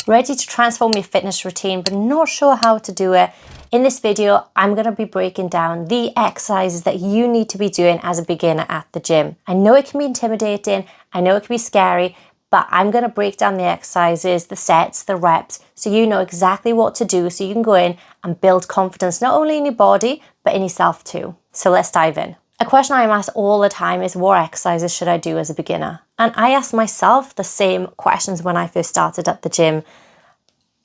ready to transform your fitness routine but not sure how to do it, in this video, I'm going to be breaking down the exercises that you need to be doing as a beginner at the gym. I know it can be intimidating, I know it can be scary, but I'm going to break down the exercises, the sets, the reps, so you know exactly what to do so you can go in and build confidence not only in your body, but in yourself too. So let's dive in. A question I'm asked all the time is, what exercises should I do as a beginner? And I asked myself the same questions when I first started at the gym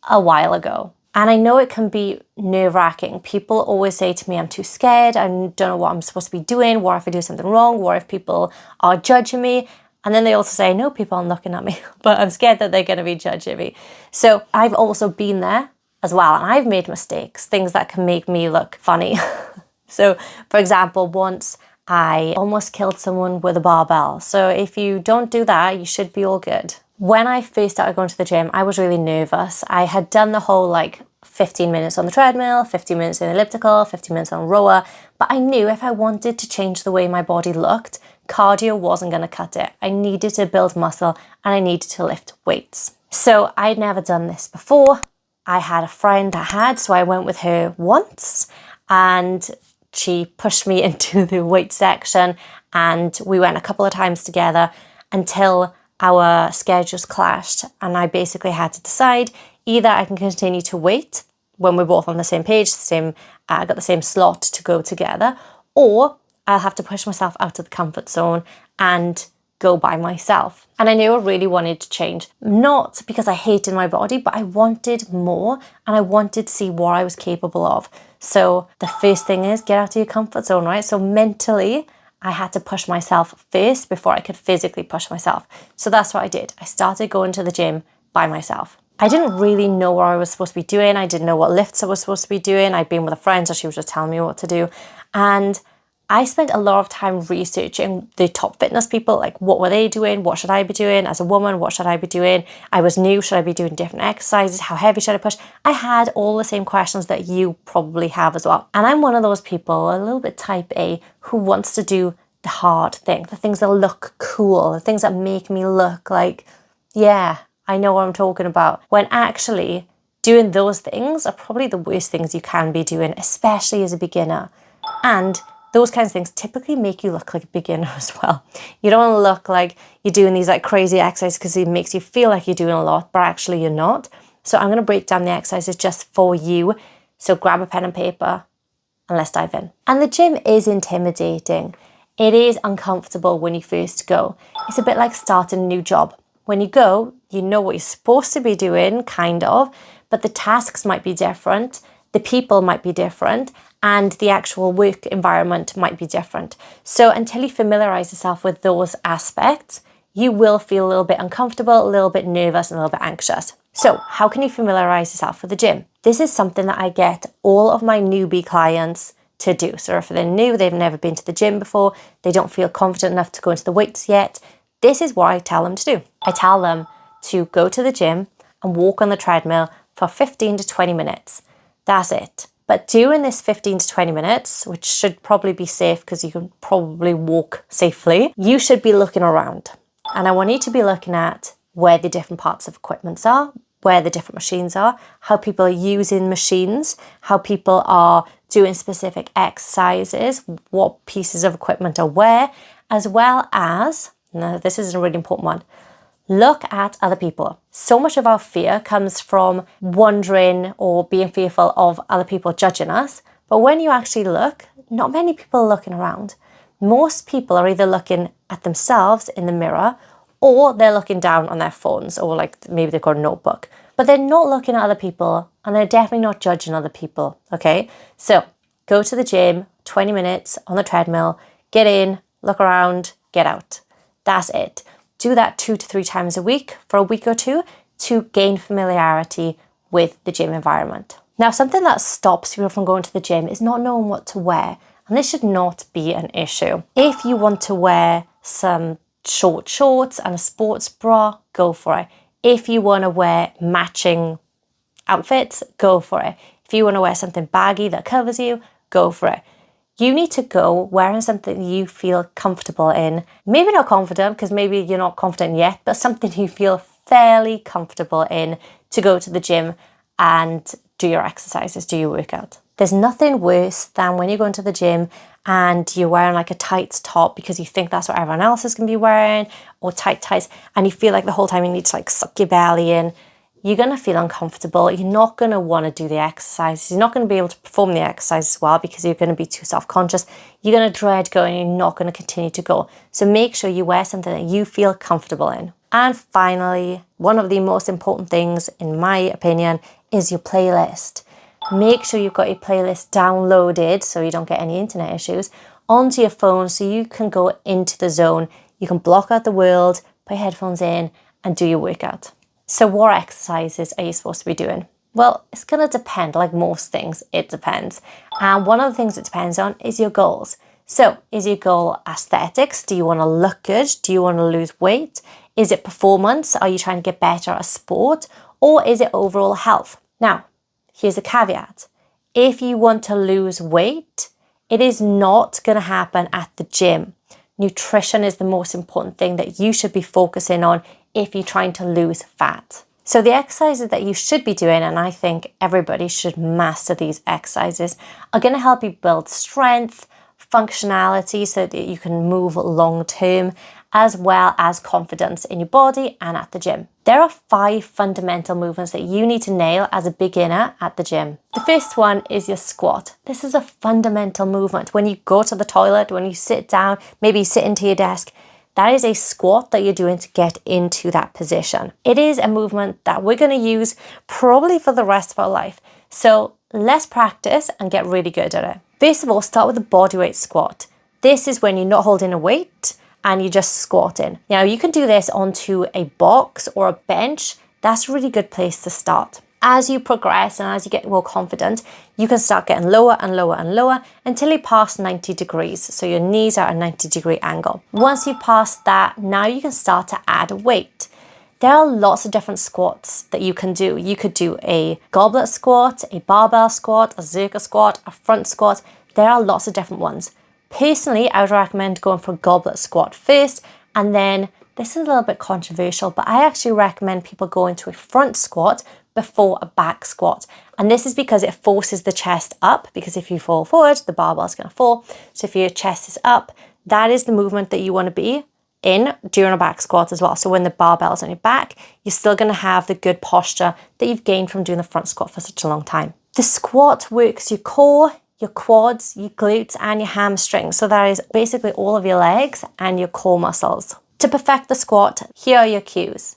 a while ago. And I know it can be nerve-wracking. People always say to me, I'm too scared, I don't know what I'm supposed to be doing, what if I do something wrong, what if people are judging me? And then they also say, no, people aren't looking at me, but I'm scared that they're going to be judging me. So I've also been there as well, and I've made mistakes, things that can make me look funny. So, for example, once I almost killed someone with a barbell. So if you don't do that, you should be all good. When I first started going to the gym, I was really nervous. I had done the whole 15 minutes on the treadmill, 15 minutes in the elliptical, 15 minutes on rower. But I knew if I wanted to change the way my body looked, cardio wasn't going to cut it. I needed to build muscle and I needed to lift weights. So I'd never done this before. I had a friend that had, so I went with her once and she pushed me into the weight section and we went a couple of times together until our schedules clashed, and I basically had to decide either I can continue to wait when we're both on the same page, I got the same slot to go together, or I'll have to push myself out of the comfort zone and go by myself. And I knew I really wanted to change, not because I hated my body, but I wanted more and I wanted to see what I was capable of. So the first thing is get out of your comfort zone, right? So mentally, I had to push myself first before I could physically push myself. So that's what I did. I started going to the gym by myself. I didn't really know what I was supposed to be doing. I didn't know what lifts I was supposed to be doing. I'd been with a friend, so she was just telling me what to do. And I spent a lot of time researching the top fitness people, like what were they doing? What should I be doing? As a woman, what should I be doing? I was new, should I be doing different exercises? How heavy should I push? I had all the same questions that you probably have as well. And I'm one of those people, a little bit type A, who wants to do the hard thing, the things that look cool, the things that make me look like, yeah, I know what I'm talking about. When actually doing those things are probably the worst things you can be doing, especially as a beginner. And those kinds of things typically make you look like a beginner as well. You don't want to look like you're doing these crazy exercises because it makes you feel like you're doing a lot, but actually you're not. So I'm going to break down the exercises just for you. So grab a pen and paper and let's dive in. And the gym is intimidating. It is uncomfortable when you first go. It's a bit like starting a new job. When you go, you know what you're supposed to be doing, kind of, but the tasks might be different, the people might be different, and the actual work environment might be different. So until you familiarize yourself with those aspects, you will feel a little bit uncomfortable, a little bit nervous, and a little bit anxious. So how can you familiarize yourself with the gym? This is something that I get all of my newbie clients to do. So if they're new, they've never been to the gym before, they don't feel confident enough to go into the weights yet, this is what I tell them to do. I tell them to go to the gym and walk on the treadmill for 15 to 20 minutes. That's it. But during this 15 to 20 minutes, which should probably be safe because you can probably walk safely, you should be looking around. And I want you to be looking at where the different parts of equipment are, where the different machines are, how people are using machines, how people are doing specific exercises, what pieces of equipment are where, as well as, now this is a really important one, look at other people. So much of our fear comes from wondering or being fearful of other people judging us. But when you actually look, not many people are looking around. Most people are either looking at themselves in the mirror or they're looking down on their phones or maybe they've got a notebook. But they're not looking at other people and they're definitely not judging other people, okay? So go to the gym, 20 minutes on the treadmill, get in, look around, get out. That's it. Do that 2 to 3 times a week for a week or two to gain familiarity with the gym environment. Now, something that stops people from going to the gym is not knowing what to wear. And this should not be an issue. If you want to wear some short shorts and a sports bra, go for it. If you want to wear matching outfits, go for it. If you want to wear something baggy that covers you, go for it. You need to go wearing something you feel comfortable in. Maybe not confident, because maybe you're not confident yet, but something you feel fairly comfortable in to go to the gym and do your exercises, do your workout. There's nothing worse than when you go into the gym and you're wearing like a tight top because you think that's what everyone else is going to be wearing, or tight tights, and you feel like the whole time you need to like suck your belly in. You're going to feel uncomfortable. You're not going to want to do the exercises. You're not going to be able to perform the exercise as well because you're going to be too self-conscious. You're going to dread going, you're not going to continue to go. So make sure you wear something that you feel comfortable in. And finally, one of the most important things, in my opinion, is your playlist. Make sure you've got your playlist downloaded so you don't get any internet issues onto your phone so you can go into the zone. You can block out the world, put your headphones in and do your workout. So what exercises are you supposed to be doing? Well, it's going to depend, like most things, it depends. And one of the things it depends on is your goals. So is your goal aesthetics? Do you want to look good? Do you want to lose weight? Is it performance? Are you trying to get better at a sport? Or is it overall health? Now, here's a caveat. If you want to lose weight, it is not going to happen at the gym. Nutrition is the most important thing that you should be focusing on if you're trying to lose fat. So the exercises that you should be doing, and I think everybody should master these exercises, are going to help you build strength, functionality so that you can move long term, as well as confidence in your body and at the gym. There are 5 fundamental movements that you need to nail as a beginner at the gym. The first one is your squat. This is a fundamental movement. When you go to the toilet, when you sit down, maybe you sit into your desk, that is a squat that you're doing to get into that position. It is a movement that we're going to use probably for the rest of our life. So let's practice and get really good at it. First of all, start with a bodyweight squat. This is when you're not holding a weight and you're just squatting. Now you can do this onto a box or a bench. That's a really good place to start. As you progress and as you get more confident, you can start getting lower and lower and lower until you pass 90 degrees. So your knees are at a 90-degree angle. Once you pass that, now you can start to add weight. There are lots of different squats that you can do. You could do a goblet squat, a barbell squat, a zircon squat, a front squat. There are lots of different ones. Personally, I would recommend going for a goblet squat first, and then, this is a little bit controversial, but I actually recommend people go into a front squat before a back squat. And this is because it forces the chest up, because if you fall forward, the barbell is going to fall. So if your chest is up, that is the movement that you want to be in during a back squat as well. So when the barbell is on your back, you're still going to have the good posture that you've gained from doing the front squat for such a long time. The squat works your core, your quads, your glutes and your hamstrings. So that is basically all of your legs and your core muscles. To perfect the squat, here are your cues.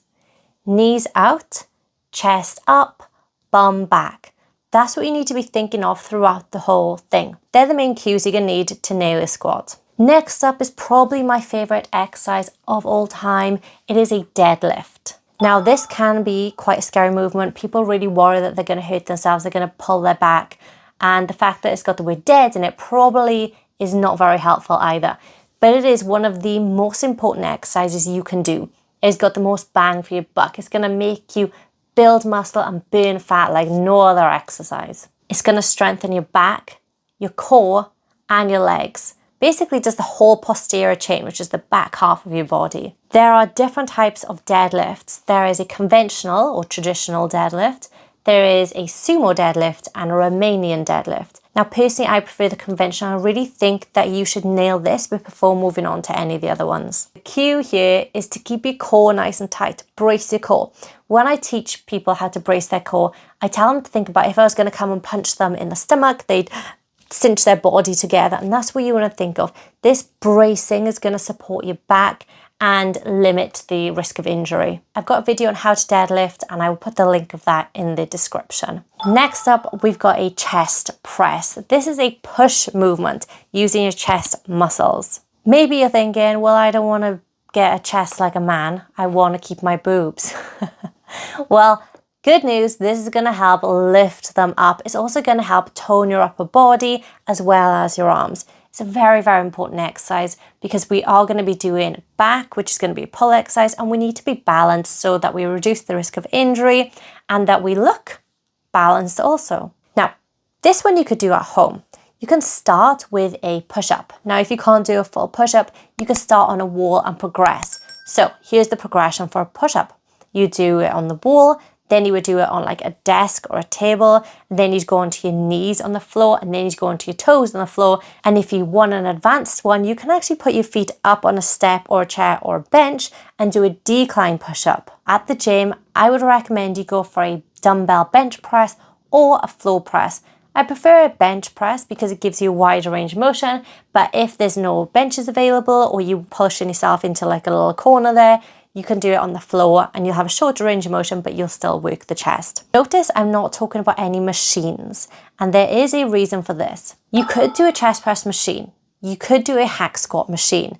Knees out, chest up, bum back. That's what you need to be thinking of throughout the whole thing. They're the main cues you're going to need to nail a squat. Next up is probably my favorite exercise of all time. It is a deadlift. Now this can be quite a scary movement. People really worry that they're going to hurt themselves, they're going to pull their back. And the fact that it's got the word dead in it probably is not very helpful either. But it is one of the most important exercises you can do. It's got the most bang for your buck. It's going to make you build muscle and burn fat like no other exercise. It's going to strengthen your back, your core, and your legs. Basically just the whole posterior chain, which is the back half of your body. There are different types of deadlifts. There is a conventional or traditional deadlift. There is a sumo deadlift and a Romanian deadlift. Now personally, I prefer the conventional. I really think that you should nail this before moving on to any of the other ones. The cue here is to keep your core nice and tight. Brace your core. When I teach people how to brace their core, I tell them to think about if I was going to come and punch them in the stomach, they'd cinch their body together, and that's what you want to think of. This bracing is going to support your back and limit the risk of injury. I've got a video on how to deadlift and I will put the link of that in the description. Next up, we've got a chest press. This is a push movement using your chest muscles. Maybe you're thinking, well, I don't want to get a chest like a man. I want to keep my boobs. Well, good news, this is going to help lift them up. It's also going to help tone your upper body as well as your arms. It's a very, very important exercise because we are going to be doing back, which is going to be a pull exercise, and we need to be balanced so that we reduce the risk of injury and that we look balanced also. Now, this one you could do at home. You can start with a push-up. Now, if you can't do a full push-up, you can start on a wall and progress. So here's the progression for a push-up. You do it on the wall, Then you would do it on like a desk or a table. And then you'd go onto your knees on the floor, and then you'd go onto your toes on the floor. And if you want an advanced one, you can actually put your feet up on a step or a chair or a bench and do a decline push-up. At the gym, I would recommend you go for a dumbbell bench press or a floor press. I prefer a bench press because it gives you a wider range of motion, but if there's no benches available or you pushing yourself into like a little corner there, you can do it on the floor and you'll have a shorter range of motion, but you'll still work the chest. Notice I'm not talking about any machines, and there is a reason for this. You could do a chest press machine, you could do a hack squat machine,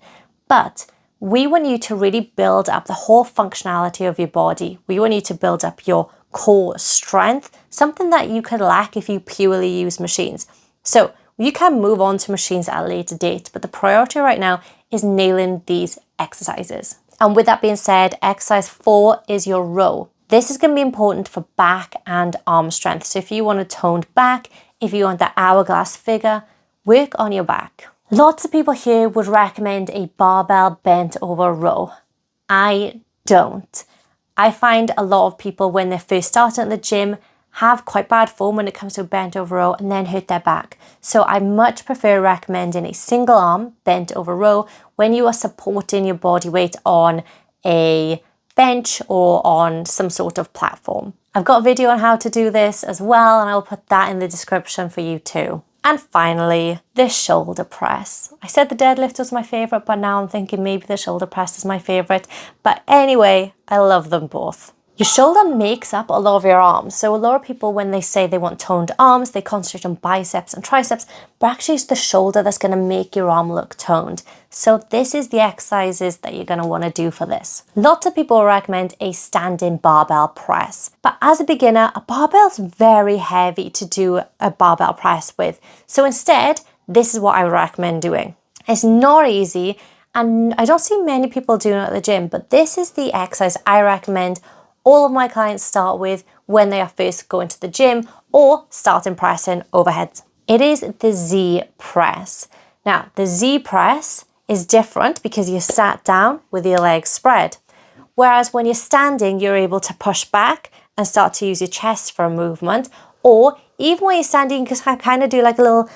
but we want you to really build up the whole functionality of your body. We want you to build up your core strength, something that you could lack if you purely use machines. So you can move on to machines at a later date, but the priority right now is nailing these exercises. And with that being said, exercise 4 is your row. This is going to be important for back and arm strength. So if you want a toned back, if you want that hourglass figure, work on your back. Lots of people here would recommend a barbell bent over row. I don't. I find a lot of people when they're first starting at the gym have quite bad form when it comes to a bent over row and then hurt their back. So I much prefer recommending a single arm bent over row when you are supporting your body weight on a bench or on some sort of platform. I've got a video on how to do this as well, and I'll put that in the description for you too. And finally, the shoulder press. I said the deadlift was my favorite, but now I'm thinking maybe the shoulder press is my favorite. But anyway, I love them both. Your shoulder makes up a lot of your arms. So a lot of people, when they say they want toned arms, they concentrate on biceps and triceps, but actually it's the shoulder that's going to make your arm look toned. So this is the exercises that you're going to want to do for this. Lots of people recommend a standing barbell press, but as a beginner, a barbell is very heavy to do a barbell press with. So instead, this is what I would recommend doing. It's not easy, and I don't see many people doing it at the gym, but this is the exercise I recommend all of my clients start with when they are first going to the gym or starting pressing overheads. It is the Z press. Now, the Z press is different because you're sat down with your legs spread. Whereas when you're standing, you're able to push back and start to use your chest for a movement. Or even when you're standing, you can kind of do like a little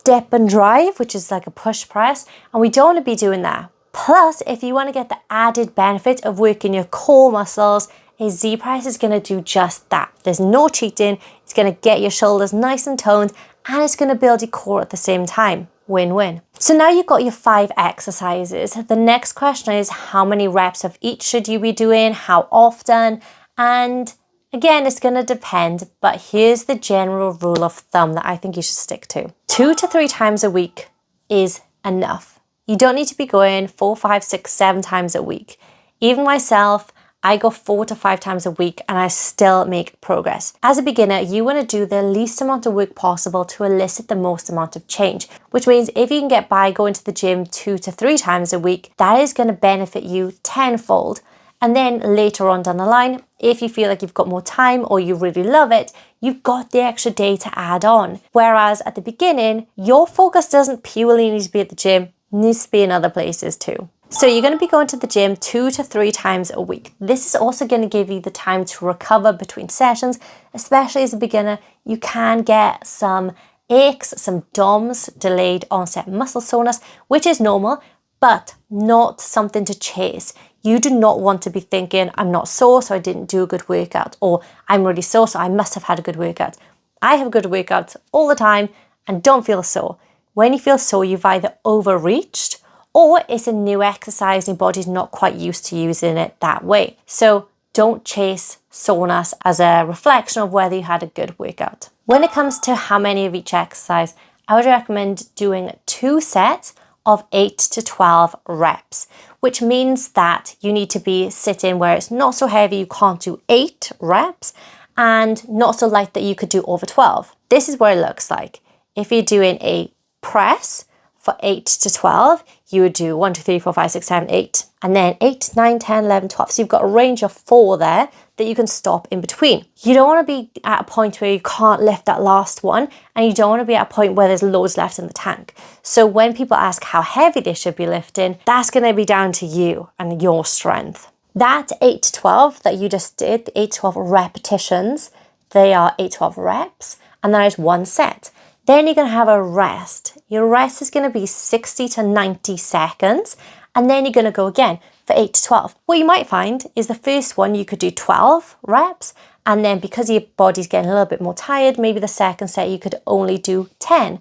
dip and drive, which is like a push press. And we don't want to be doing that. Plus, if you want to get the added benefit of working your core muscles, a Z press is going to do just that. There's no cheating. It's going to get your shoulders nice and toned, and it's going to build your core at the same time. Win-win. So now you've got your 5 exercises. The next question is how many reps of each should you be doing? How often? And again, it's going to depend, but here's the general rule of thumb that I think you should stick to. 2 to 3 times a week is enough. You don't need to be going 4, 5, 6, 7 times a week. Even myself, I go 4 to 5 times a week and I still make progress. As a beginner, you want to do the least amount of work possible to elicit the most amount of change, which means if you can get by going to the gym 2 to 3 times a week, that is going to benefit you tenfold. And then later on down the line, if you feel like you've got more time or you really love it, you've got the extra day to add on. Whereas at the beginning, your focus doesn't purely need to be at the gym, needs to be in other places too. So you're going to be going to the gym 2 to 3 times a week. This is also going to give you the time to recover between sessions, especially as a beginner. You can get some aches, some DOMS, delayed onset muscle soreness, which is normal, but not something to chase. You do not want to be thinking, I'm not sore, so I didn't do a good workout, or I'm really sore, so I must have had a good workout. I have good workouts all the time and don't feel sore. When you feel sore, you've either overreached or it's a new exercise and your body's not quite used to using it that way. So don't chase soreness as a reflection of whether you had a good workout. When it comes to how many of each exercise, I would recommend doing 2 sets of 8 to 12 reps, which means that you need to be sitting where it's not so heavy, you can't do 8 reps, and not so light that you could do over 12. This is what it looks like. If you're doing a press for 8 to 12, you would do 1, 2, 3, 4, 5, 6, 7, 8, and then 8, 9, 10, 11, 12. So you've got a range of 4 there that you can stop in between. You don't want to be at a point where you can't lift that last one, and you don't want to be at a point where there's loads left in the tank. So when people ask how heavy they should be lifting, that's going to be down to you and your strength. That 8 to 12 that you just did, the 8 to 12 repetitions, they are 8 to 12 reps, and that is one set. Then you're going to have a rest. Your rest is going to be 60 to 90 seconds, and then you're going to go again for 8 to 12. What you might find is the first one you could do 12 reps, and then because your body's getting a little bit more tired, maybe the second set you could only do 10.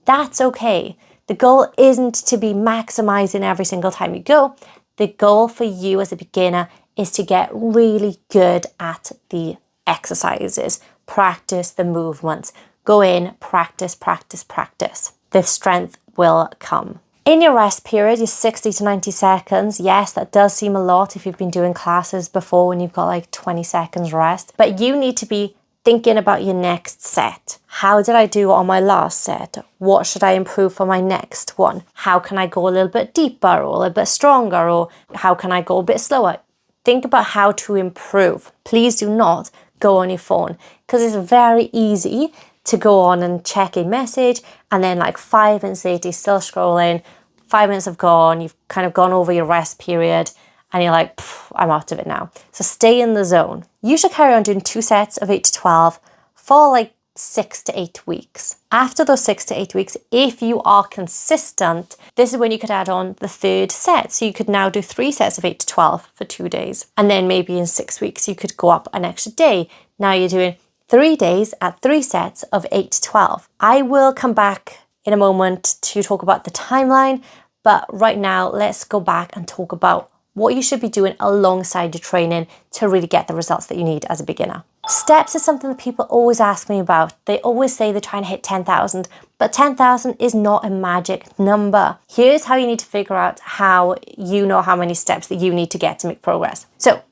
That's okay. The goal isn't to be maximizing every single time you go. The goal for you as a beginner is to get really good at the exercises. Practice the movements. Go in, practice, practice, practice. The strength will come. In your rest period, your 60 to 90 seconds, yes, that does seem a lot if you've been doing classes before when you've got like 20 seconds rest, but you need to be thinking about your next set. How did I do on my last set? What should I improve for my next one? How can I go a little bit deeper or a little bit stronger, or how can I go a bit slower? Think about how to improve. Please do not go on your phone, because it's very easy to go on and check a message and then like 5 minutes later you're still scrolling, 5 minutes have gone, you've kind of gone over your rest period and you're like, I'm out of it now. So stay in the zone. You should carry on doing 2 sets of 8 to 12 for like 6 to 8 weeks. After those 6 to 8 weeks, if you are consistent, this is when you could add on the 3rd set. So you could now do 3 sets of 8 to 12 for 2 days. And then maybe in 6 weeks, you could go up an extra day. Now you're doing 3 days at 3 sets of 8 to 12. I will come back in a moment to talk about the timeline, but right now let's go back and talk about what you should be doing alongside your training to really get the results that you need as a beginner. Steps is something that people always ask me about. They always say they're trying to hit 10,000, but 10,000 is not a magic number. Here's how you need to figure out how you know how many steps that you need to get to make progress. So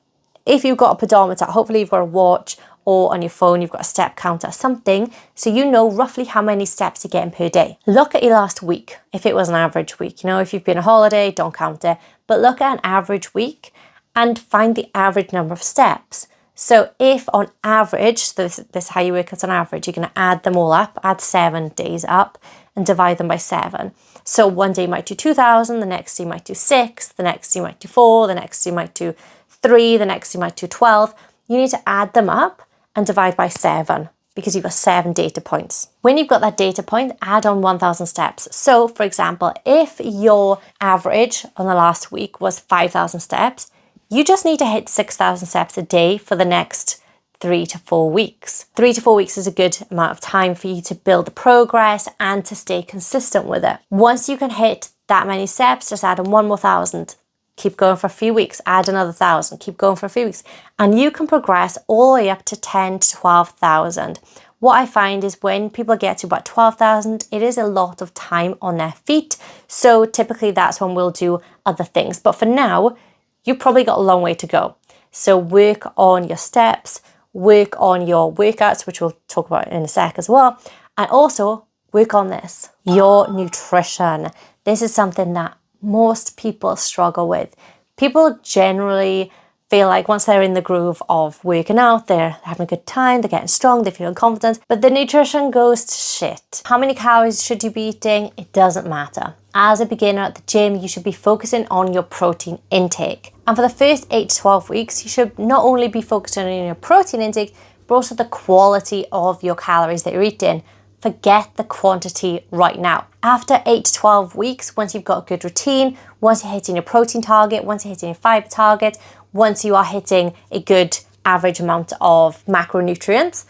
if you've got a pedometer, hopefully you've got a watch, or on your phone you've got a step counter, something, so you know roughly how many steps you're getting per day. Look at your last week, if it was an average week. You know, if you've been on holiday, don't count it, but look at an average week and find the average number of steps. So if on average, so this is how you work as an average, you're going to add them all up, add 7 days up and divide them by 7. So one day you might do 2,000, the next day you might do 6, the next day you might do 4, the next day you might do 3, the next day you might do 12. You need to add them up and divide by 7 because you've got 7 data points. When you've got that data point, add on 1,000 steps. So for example, if your average on the last week was 5,000 steps, you just need to hit 6,000 steps a day for the next 3 to 4 weeks. 3 to 4 weeks is a good amount of time for you to build the progress and to stay consistent with it. Once you can hit that many steps, just add on 1 more 1,000. Keep going for a few weeks, add another 1,000, keep going for a few weeks. And you can progress all the way up to 10 to 12,000. What I find is when people get to about 12,000, it is a lot of time on their feet. So typically that's when we'll do other things. But for now, you've probably got a long way to go. So work on your steps, work on your workouts, which we'll talk about in a sec as well. And also work on this, your nutrition. This is something that most people struggle with. People generally feel like once they're in the groove of working out, they're having a good time, they're getting strong, they're feeling confident, but the nutrition goes to shit. How many calories should you be eating? It doesn't matter. As a beginner at the gym, you should be focusing on your protein intake. And for the first 8 to 12 weeks, you should not only be focusing on your protein intake, but also the quality of your calories that you're eating. Forget the quantity right now. After 8 to 12 weeks, once you've got a good routine, once you're hitting your protein target, once you're hitting your fiber target, once you are hitting a good average amount of macronutrients,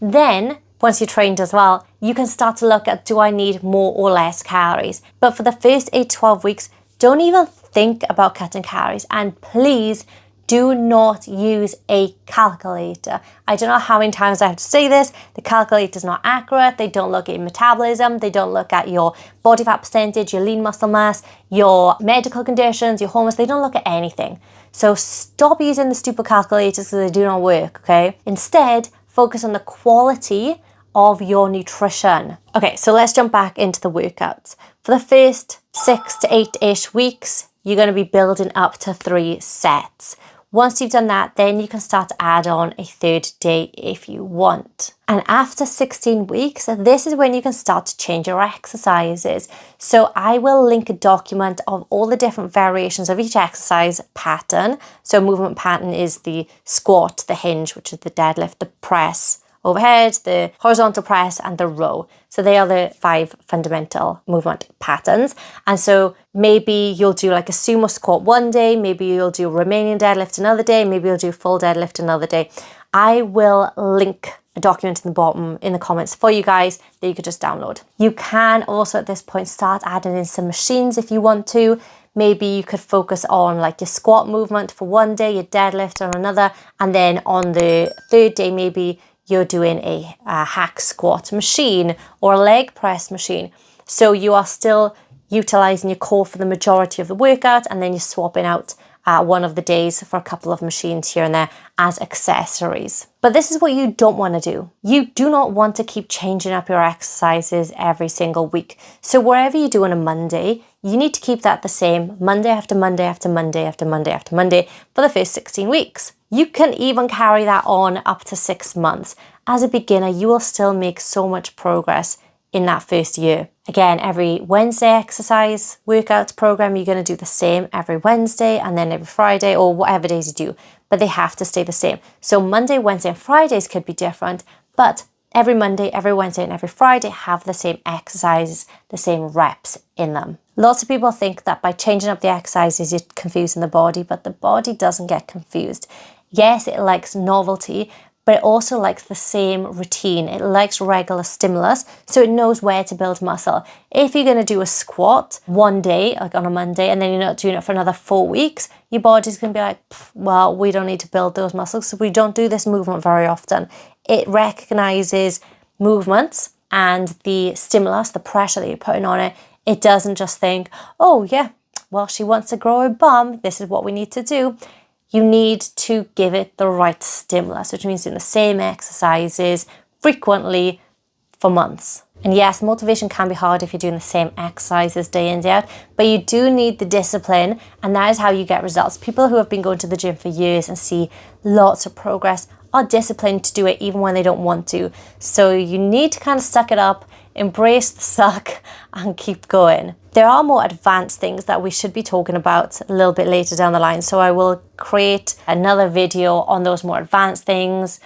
then once you're trained as well, you can start to look at, do I need more or less calories? But for the first 8 to 12 weeks, don't even think about cutting calories. And please do not use a calculator. I don't know how many times I have to say this. The calculator is not accurate. They don't look at your metabolism. They don't look at your body fat percentage, your lean muscle mass, your medical conditions, your hormones. They don't look at anything. So stop using the stupid calculators because they do not work, okay? Instead, focus on the quality of your nutrition. Okay, so let's jump back into the workouts. For the first 6 to 8-ish weeks, you're going to be building up to 3 sets. Once you've done that, then you can start to add on a third day if you want. And after 16 weeks, this is when you can start to change your exercises. So I will link a document of all the different variations of each exercise pattern. So movement pattern is the squat, the hinge, which is the deadlift, the press overhead, the horizontal press, and the row. So they are the 5 fundamental movement patterns. And so maybe you'll do like a sumo squat one day, maybe you'll do Romanian deadlift another day, maybe you'll do full deadlift another day. I will link a document in the bottom in the comments for you guys that you could just download. You can also at this point start adding in some machines if you want to. Maybe you could focus on like your squat movement for one day, your deadlift on another, and then on the third day, maybe you're doing a hack squat machine or a leg press machine. So you are still utilizing your core for the majority of the workout, and then you're swapping out one of the days for a couple of machines here and there as accessories. But this is what you don't want to do. You do not want to keep changing up your exercises every single week. So wherever you do on a Monday, you need to keep that the same Monday after Monday after Monday after Monday after Monday for the first 16 weeks. You can even carry that on up to 6 months. As a beginner, you will still make so much progress in that first year. Again, every Wednesday exercise workout program, you're going to do the same every Wednesday and then every Friday or whatever days you do, but they have to stay the same. So Monday, Wednesday, and Fridays could be different, but every Monday, every Wednesday, and every Friday have the same exercises, the same reps in them. Lots of people think that by changing up the exercises, you're confusing the body, but the body doesn't get confused. Yes, it likes novelty, but it also likes the same routine. It likes regular stimulus, so it knows where to build muscle. If you're going to do a squat one day, like on a Monday, and then you're not doing it for another 4 weeks, your body's going to be like, well, we don't need to build those muscles, so we don't do this movement very often. It recognizes movements and the stimulus, the pressure that you're putting on it. It doesn't just think, oh yeah, well, she wants to grow her bum, this is what we need to do. You need to give it the right stimulus, which means doing the same exercises frequently for months. And yes, motivation can be hard if you're doing the same exercises day in, day out, but you do need the discipline, and that is how you get results. People who have been going to the gym for years and see lots of progress are disciplined to do it even when they don't want to. So you need to kind of suck it up, embrace the suck, and keep going. There are more advanced things that we should be talking about a little bit later down the line. So I will create another video on those more advanced things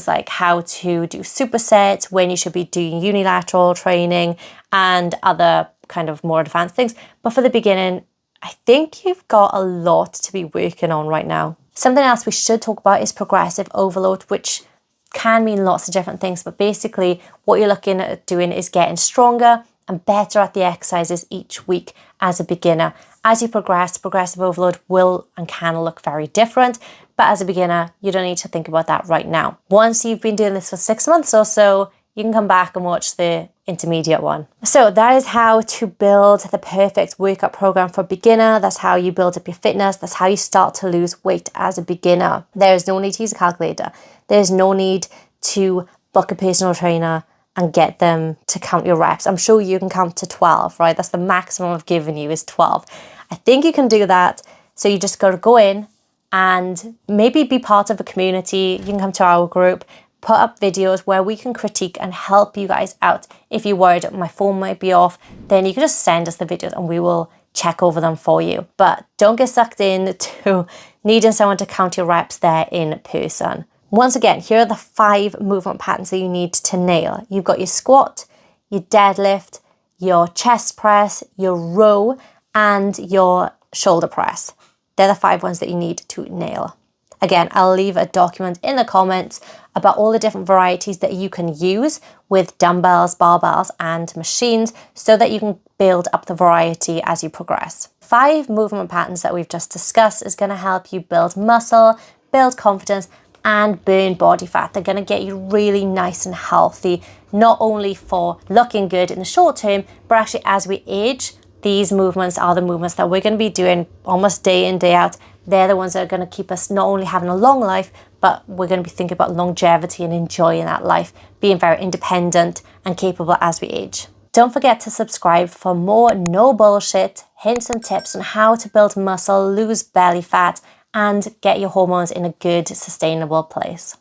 like how to do supersets, when you should be doing unilateral training, and other kind of more advanced things. But for the beginning, I think you've got a lot to be working on right now. Something else we should talk about is progressive overload, which can mean lots of different things, but basically what you're looking at doing is getting stronger and better at the exercises each week as a beginner. As you progress, progressive overload will and can look very different, but as a beginner, you don't need to think about that right now. Once you've been doing this for 6 months or so, you can come back and watch the intermediate one. So that is how to build the perfect workout program for a beginner. That's how you build up your fitness. That's how you start to lose weight as a beginner. There is no need to use a calculator. There's no need to book a personal trainer and get them to count your reps. I'm sure you can count to 12, right? That's the maximum I've given you is 12. I think you can do that. So you just got to go in and maybe be part of a community. You can come to our group, put up videos where we can critique and help you guys out. If you're worried my phone might be off, then you can just send us the videos and we will check over them for you. But don't get sucked in to needing someone to count your reps there in person. Once again, here are the 5 movement patterns that you need to nail. You've got your squat, your deadlift, your chest press, your row, and your shoulder press. They're the 5 ones that you need to nail. Again, I'll leave a document in the comments about all the different varieties that you can use with dumbbells, barbells, and machines so that you can build up the variety as you progress. 5 movement patterns that we've just discussed is going to help you build muscle, build confidence, and burn body fat. They're going to get you really nice and healthy, not only for looking good in the short term, but actually as we age, these movements are the movements that we're going to be doing almost day in, day out. They're the ones that are going to keep us not only having a long life, but we're going to be thinking about longevity and enjoying that life, being very independent and capable as we age. Don't forget to subscribe for more no bullshit hints and tips on how to build muscle, lose belly fat, and get your hormones in a good, sustainable place.